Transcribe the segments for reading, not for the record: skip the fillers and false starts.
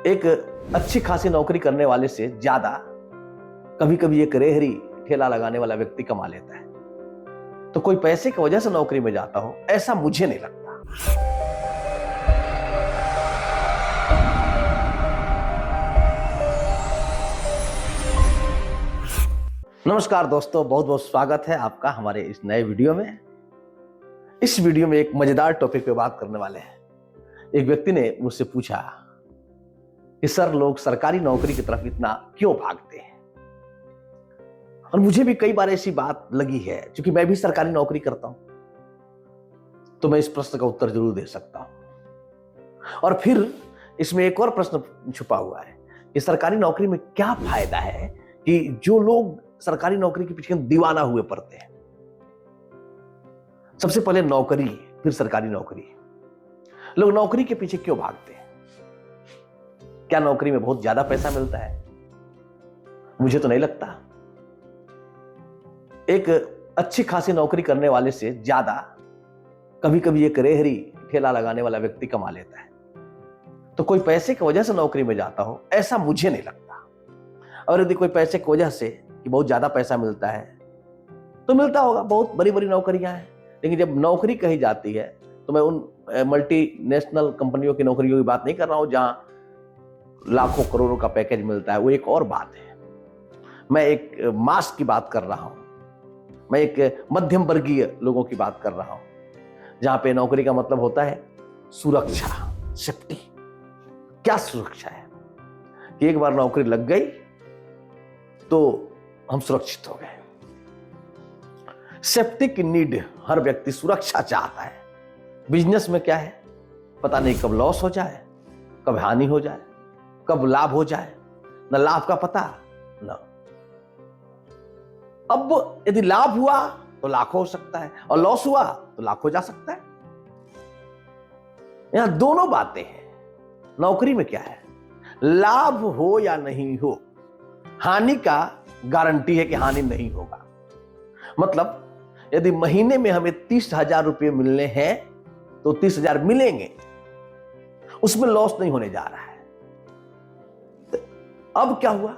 एक अच्छी खासी नौकरी करने वाले से ज्यादा कभी कभी एक रेहड़ी ठेला लगाने वाला व्यक्ति कमा लेता है। तो कोई पैसे की वजह से नौकरी में जाता हो, ऐसा मुझे नहीं लगता। नमस्कार दोस्तों, बहुत बहुत स्वागत है आपका हमारे इस नए वीडियो में। इस वीडियो में एक मजेदार टॉपिक पे बात करने वाले हैं। एक व्यक्ति ने मुझसे पूछा कि सर, लोग सरकारी नौकरी की तरफ इतना क्यों भागते हैं। और मुझे भी कई बार ऐसी बात लगी है, क्योंकि मैं भी सरकारी नौकरी करता हूं, तो मैं इस प्रश्न का उत्तर जरूर दे सकता हूं। और फिर इसमें एक और प्रश्न छुपा हुआ है कि सरकारी नौकरी में क्या फायदा है कि जो लोग सरकारी नौकरी के पीछे दीवाना हुए पड़ते हैं। सबसे पहले नौकरी, फिर सरकारी नौकरी। लोग नौकरी के पीछे क्यों भागते हैं? क्या नौकरी में बहुत ज्यादा पैसा मिलता है? मुझे तो नहीं लगता। एक अच्छी खासी नौकरी करने वाले से ज्यादा कभी कभी एक रेहड़ी ठेला लगाने वाला व्यक्ति कमा लेता है। तो कोई पैसे की वजह से नौकरी में जाता हो, ऐसा मुझे नहीं लगता। और यदि कोई पैसे की वजह से कि बहुत ज्यादा पैसा मिलता है तो मिलता होगा, बहुत बड़ी बड़ी नौकरियां हैं। लेकिन जब नौकरी कही जाती है तो मैं उन मल्टीनेशनल कंपनियों की नौकरियों की बात नहीं कर रहा हूं जहां लाखों करोड़ों का पैकेज मिलता है, वो एक और बात है। मैं एक मास की बात कर रहा हूं, मैं एक मध्यम वर्गीय लोगों की बात कर रहा हूं, जहां पे नौकरी का मतलब होता है सुरक्षा, सेफ्टी। क्या सुरक्षा है कि एक बार नौकरी लग गई तो हम सुरक्षित हो गए। सेफ्टी की नीड, हर व्यक्ति सुरक्षा चाहता है। बिजनेस में क्या है, पता नहीं कब लॉस हो जाए, कब हानि हो जाए, कब लाभ हो जाए, न लाभ का पता न। अब यदि लाभ हुआ तो लाख हो सकता है, और लॉस हुआ तो लाख हो जा सकता है। यहां दोनों बातें हैं। नौकरी में क्या है, लाभ हो या नहीं हो, हानि का गारंटी है कि हानि नहीं होगा। मतलब यदि महीने में हमें 30,000 रुपये मिलने हैं तो 30,000 मिलेंगे, उसमें लॉस नहीं होने जा रहा है। अब क्या हुआ,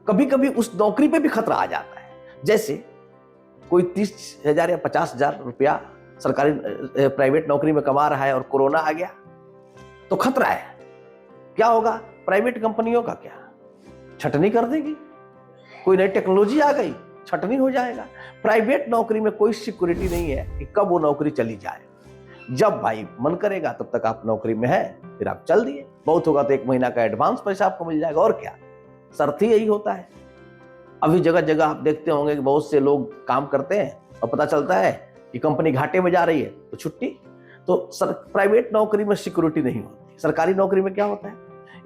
कभी कभी उस नौकरी पे भी खतरा आ जाता है। जैसे कोई 30,000 या 50,000 रुपया सरकारी प्राइवेट नौकरी में कमा रहा है और कोरोना आ गया तो खतरा है। क्या होगा, प्राइवेट कंपनियों का क्या छटनी कर देगी। कोई नई टेक्नोलॉजी आ गई, छटनी हो जाएगा। प्राइवेट नौकरी में कोई सिक्योरिटी नहीं है कि कब वो नौकरी चली जाए। जब भाई मन करेगा तब तक आप नौकरी में है, फिर आप चल दिए। बहुत होगा तो 1 महीना का एडवांस पैसा आपको मिल जाएगा, और क्या। शर्त ही यही होता है। अभी जगह जगह आप देखते होंगे कि बहुत से लोग काम करते हैं और पता चलता है कि कंपनी घाटे में जा रही है तो छुट्टी। तो प्राइवेट नौकरी में सिक्योरिटी नहीं होती। सरकारी नौकरी में क्या होता है,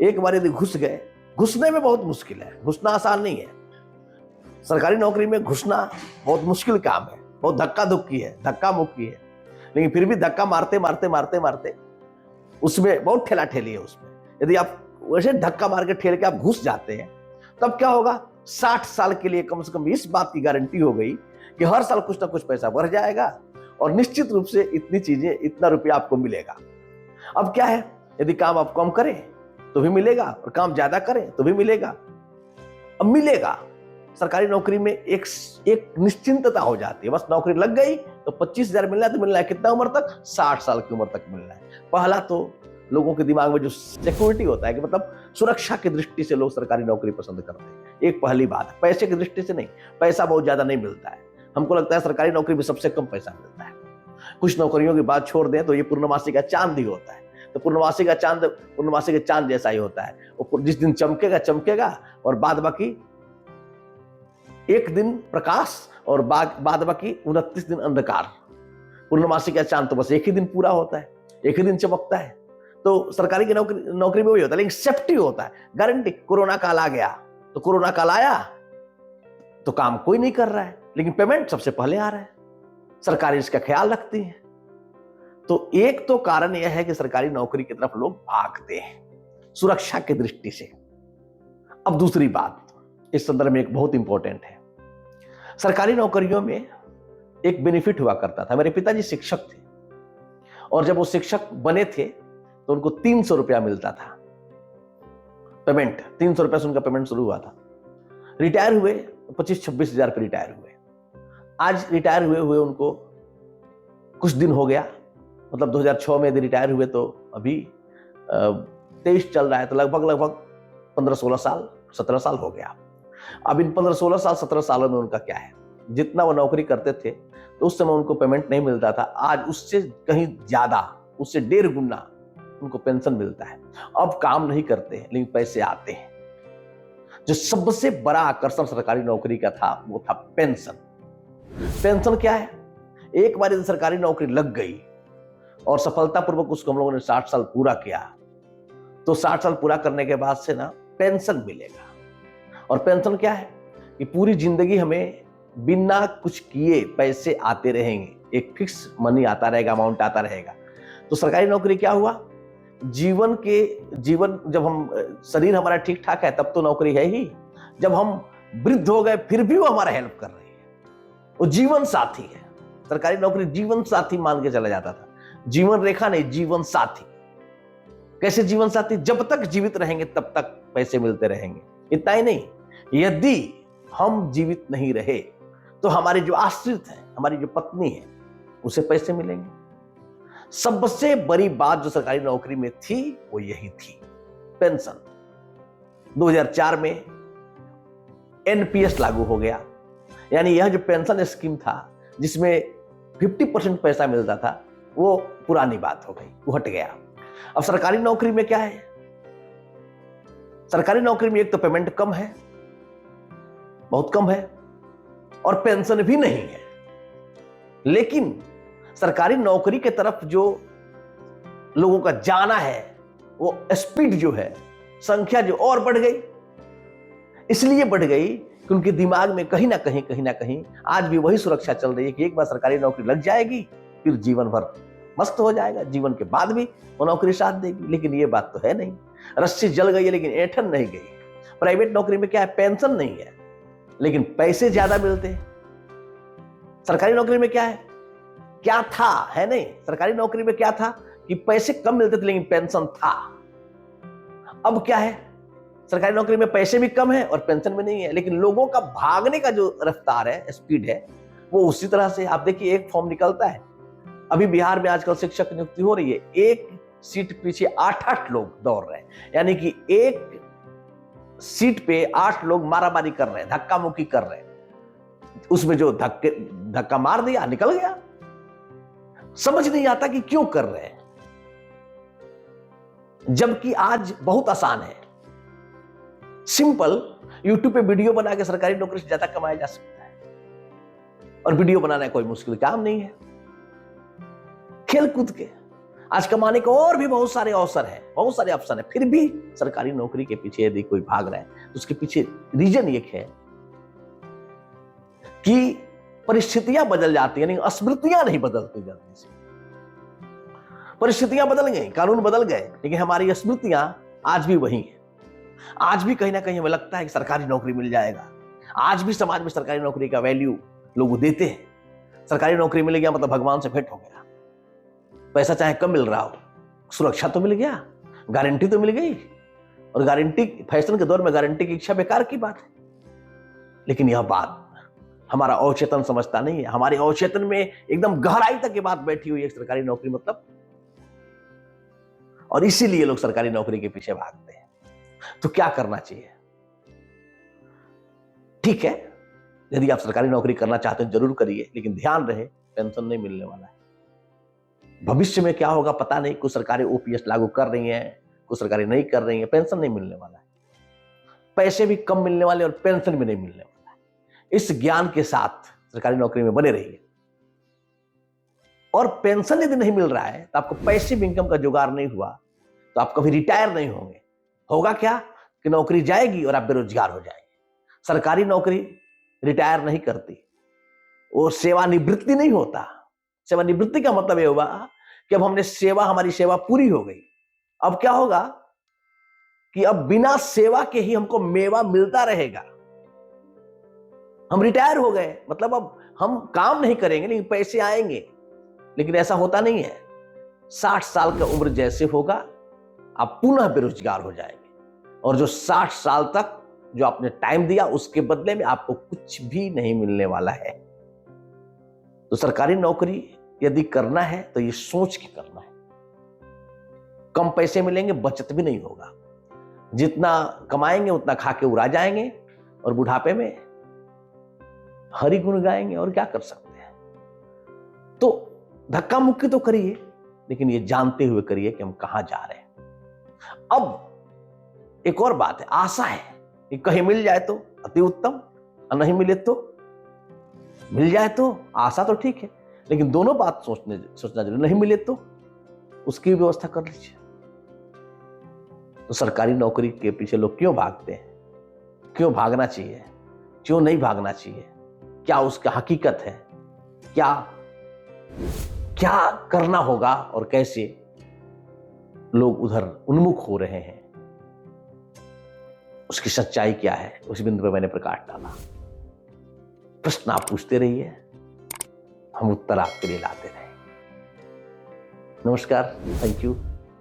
एक बार यदि घुस गए, घुसने में बहुत मुश्किल है, घुसना आसान नहीं है। सरकारी नौकरी में घुसना बहुत मुश्किल काम है, बहुत धक्का धुक्की है, धक्का मुक्की है। लेकिन फिर भी धक्का मारते मारते मारते मारते उसमें बहुत ठेला ठेली है। उसमें यदि आप वैसे धक्का मार के ठेल के आप घुस जाते हैं, तब क्या होगा, 60 साल के लिए कम से कम इस बात की गारंटी हो गई कि हर साल कुछ ना कुछ पैसा बढ़ जाएगा और निश्चित रूप से इतनी चीजें, इतना रुपया आपको मिलेगा। अब क्या है, यदि काम आप कम करें तो भी मिलेगा और काम ज्यादा करें तो भी मिलेगा। अब मिलेगा। सरकारी नौकरी में एक निश्चिंतता हो जाती है। बस नौकरी लग गई तो 25,000 मिलना है तो मिलना है कितना उम्र तक, 60 साल की उम्र तक मिलना है। पहला तो लोगों के दिमाग में जो सिक्योरिटी होता है कि मतलब सुरक्षा की दृष्टि से लोग सरकारी नौकरी पसंद करते हैं, एक पहली बात है। पैसे की दृष्टि से नहीं, पैसा बहुत ज्यादा नहीं मिलता है। हमको लगता है सरकारी नौकरी में सबसे कम पैसा मिलता है। कुछ नौकरियों की बात छोड़ दें तो ये पूर्णमासी का चांद ही होता है। तो पूर्णमासी के चांद जैसा ही होता है। वो जिस दिन चमकेगा चमकेगा और बाद बाकी एक दिन प्रकाश और बाद बाकी 29 दिन अंधकार। पूर्णमासी का चांद तो बस एक ही दिन पूरा होता है, एक ही दिन चमकता है। तो सरकारी की नौकरी में वही होता है, लेकिन सेफ्टी होता है, गारंटी। कोरोना काल आ गया तो कोरोना काल आया तो काम कोई नहीं कर रहा है, लेकिन पेमेंट सबसे पहले आ रहा है। सरकारी इसका ख्याल रखती है। तो एक तो कारण यह है कि सरकारी नौकरी की तरफ लोग भागते हैं सुरक्षा की दृष्टि से। अब दूसरी बात इस संदर्भ में एक बहुत इंपॉर्टेंट है। सरकारी नौकरियों में एक बेनिफिट हुआ करता था। मेरे पिताजी शिक्षक थे और जब वो शिक्षक बने थे तो उनको 300 रुपया मिलता था। पेमेंट, 300 रुपए से उनका पेमेंट शुरू हुआ था। रिटायर हुए 25-26 हजार पे रिटायर हुए। आज रिटायर हुए हुए उनको कुछ दिन हो गया, मतलब 2006 में यदि रिटायर हुए तो अभी 23 चल रहा है, तो लगभग 15-16 साल 17 साल हो गया। अब इन 15-16 साल 17 सालों में उनका क्या है, जितना वो नौकरी करते थे तो उस समय उनको पेमेंट नहीं मिलता था, आज उससे कहीं ज्यादा, उससे 1.5 गुना उनको पेंशन मिलता है। अब काम नहीं करते हैं लेकिन पैसे आते हैं। जो सबसे बड़ा आकर्षण सरकारी नौकरी का था वो था पेंशन। पेंशन क्या है, एक बार यदि सरकारी नौकरी लग गई और सफलतापूर्वक उसको हम लोगों ने 60 साल पूरा किया, तो 60 साल पूरा करने के बाद से ना पेंशन मिलेगा। और पेंशन क्या है कि पूरी जिंदगी हमें बिना कुछ किए पैसे आते रहेंगे, एक फिक्स मनी आता रहेगा, अमाउंट आता रहेगा। तो सरकारी नौकरी क्या हुआ, जीवन जब हम शरीर हमारा ठीक ठाक है तब तो नौकरी है ही, जब हम वृद्ध हो गए फिर भी वो हमारा हेल्प कर रही है, वो जीवन साथी है। सरकारी नौकरी जीवन साथी मान के चला जाता था, जीवन रेखा नहीं, जीवन साथी। कैसे जीवन साथी, जब तक जीवित रहेंगे तब तक पैसे मिलते रहेंगे। इतना ही नहीं, यदि हम जीवित नहीं रहे तो हमारे जो आश्रित हैं, हमारी जो पत्नी है, उसे पैसे मिलेंगे। सबसे बड़ी बात जो सरकारी नौकरी में थी वो यही थी, पेंशन। 2004 में एनपीएस लागू हो गया, यानी यह जो पेंशन स्कीम था जिसमें 50% पैसा मिलता था, वो पुरानी बात हो गई, वो हट गया। अब सरकारी नौकरी में क्या है, सरकारी नौकरी में एक तो पेमेंट कम है, बहुत कम है, और पेंशन भी नहीं है। लेकिन सरकारी नौकरी के तरफ जो लोगों का जाना है, वो स्पीड जो है, संख्या जो और बढ़ गई। इसलिए बढ़ गई कि उनके दिमाग में कहीं ना कहीं आज भी वही सुरक्षा चल रही है कि एक बार सरकारी नौकरी लग जाएगी फिर जीवन भर मस्त हो जाएगा, जीवन के बाद भी वो नौकरी साथ देगी। लेकिन ये बात तो है नहीं, रस्सी जल गई है लेकिन ऐंठन नहीं गई। प्राइवेट नौकरी में क्या है, पेंशन नहीं है लेकिन पैसे ज्यादा मिलते हैं। सरकारी नौकरी में क्या है, क्या था, है नहीं, सरकारी नौकरी में क्या था कि पैसे कम मिलते थे लेकिन पेंशन था। अब क्या है, सरकारी नौकरी में पैसे भी कम है और पेंशन भी नहीं है, लेकिन लोगों का भागने का जो रफ्तार है, स्पीड है, वो उसी तरह से। आप देखिए, एक फॉर्म निकलता है, अभी बिहार में आजकल शिक्षक नियुक्ति हो रही है, एक सीट पीछे 8-8 लोग दौड़ रहे हैं, यानी कि एक सीट पे 8 लोग मारामारी कर रहे हैं, धक्का मुक्की कर रहे हैं। उसमें जो धक्का मार दिया निकल गया। समझ नहीं आता कि क्यों कर रहे हैं, जबकि आज बहुत आसान है, सिंपल, यूट्यूब पे वीडियो बना के सरकारी नौकरी से ज्यादा कमाया जा सकता है। और वीडियो बनाना कोई मुश्किल काम नहीं है। खेल कूद के आज कमाने के और भी बहुत सारे अवसर हैं, बहुत सारे ऑप्शन है, फिर भी सरकारी नौकरी के पीछे यदि कोई भाग रहा है तो उसके पीछे रीजन एक है कि परिस्थितियां बदल जाती है, यानी स्मृतियां नहीं बदलती जल्दी से। परिस्थितियां बदल गई, कानून बदल गए, लेकिन हमारी स्मृतियां आज भी वही हैं। आज भी कहीं ना कहीं हमें लगता है कि सरकारी नौकरी मिल जाएगा। आज भी समाज में सरकारी नौकरी का वैल्यू लोग देते हैं। सरकारी नौकरी मिल गया मतलब भगवान से भेंट हो गया। पैसा चाहे कम मिल रहा हो, सुरक्षा तो मिल गया, गारंटी तो मिल गई। और गारंटी, फैशन के दौर में गारंटी की इच्छा बेकार की बात है। लेकिन यह बात हमारा अवचेतन समझता नहीं है। हमारे अवचेतन में एकदम गहराई तक ये बात बैठी हुई है, सरकारी नौकरी मतलब, और इसीलिए लोग सरकारी नौकरी के पीछे भागते हैं। तो क्या करना चाहिए? ठीक है, यदि आप सरकारी नौकरी करना चाहते हैं जरूर करिए, लेकिन ध्यान रहे पेंशन नहीं मिलने वाला है। भविष्य में क्या होगा पता नहीं, कुछ सरकारें ओपीएस लागू कर रही हैं, कुछ सरकारें नहीं कर रही हैं, पेंशन नहीं मिलने वाला है। पैसे भी कम मिलने वाले और पेंशन भी नहीं मिलने वाला है। इस ज्ञान के साथ सरकारी नौकरी में बने रहिए। और पेंशन यदि नहीं मिल रहा है तो आपको पैसिव इनकम का जुगाड़ नहीं हुआ तो आप कभी रिटायर नहीं होंगे। होगा क्या कि नौकरी जाएगी और आप बेरोजगार हो जाएंगे। सरकारी नौकरी रिटायर नहीं करती, वो सेवानिवृत्ति नहीं होता। सेवानिवृत्ति का मतलब ये हुआ कि अब हमारी सेवा पूरी हो गई। अब क्या होगा कि अब बिना सेवा के ही हमको मेवा मिलता रहेगा। हम रिटायर हो गए मतलब अब हम काम नहीं करेंगे लेकिन पैसे आएंगे। लेकिन ऐसा होता नहीं है। 60 साल की उम्र जैसे होगा आप पुनः बेरोजगार हो जाएंगे। और जो 60 साल तक जो आपने टाइम दिया उसके बदले में आपको कुछ भी नहीं मिलने वाला है। तो सरकारी नौकरी यदि करना है तो ये सोच के करना है। कम पैसे मिलेंगे, बचत भी नहीं होगा, जितना कमाएंगे उतना खा के उड़ा जाएंगे और बुढ़ापे में हरि गुण गाएंगे, और क्या कर सकते हैं। तो धक्का मुक्की तो करिए, लेकिन ये जानते हुए करिए कि हम कहां जा रहे हैं। अब एक और बात है, आशा है कि कहीं मिल जाए तो अति उत्तम, और नहीं मिले तो मिल जाए तो आशा तो ठीक है, लेकिन दोनों बात सोचना जरूरी। नहीं मिले तो उसकी व्यवस्था कर लीजिए। तो सरकारी नौकरी के पीछे लोग क्यों भागते हैं, क्यों भागना चाहिए, क्यों नहीं भागना चाहिए, क्या उसका हकीकत है, क्या क्या करना होगा और कैसे लोग उधर उन्मुख हो रहे हैं, उसकी सच्चाई क्या है, उस बिंदु पर मैंने प्रकाश डाला। प्रश्न आप पूछते रहिए, हम उत्तर आपके लिए लाते रहे। नमस्कार, थैंक यू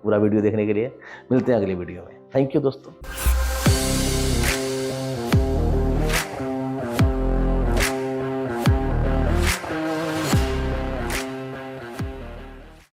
पूरा वीडियो देखने के लिए। मिलते हैं अगले वीडियो में। थैंक यू दोस्तों।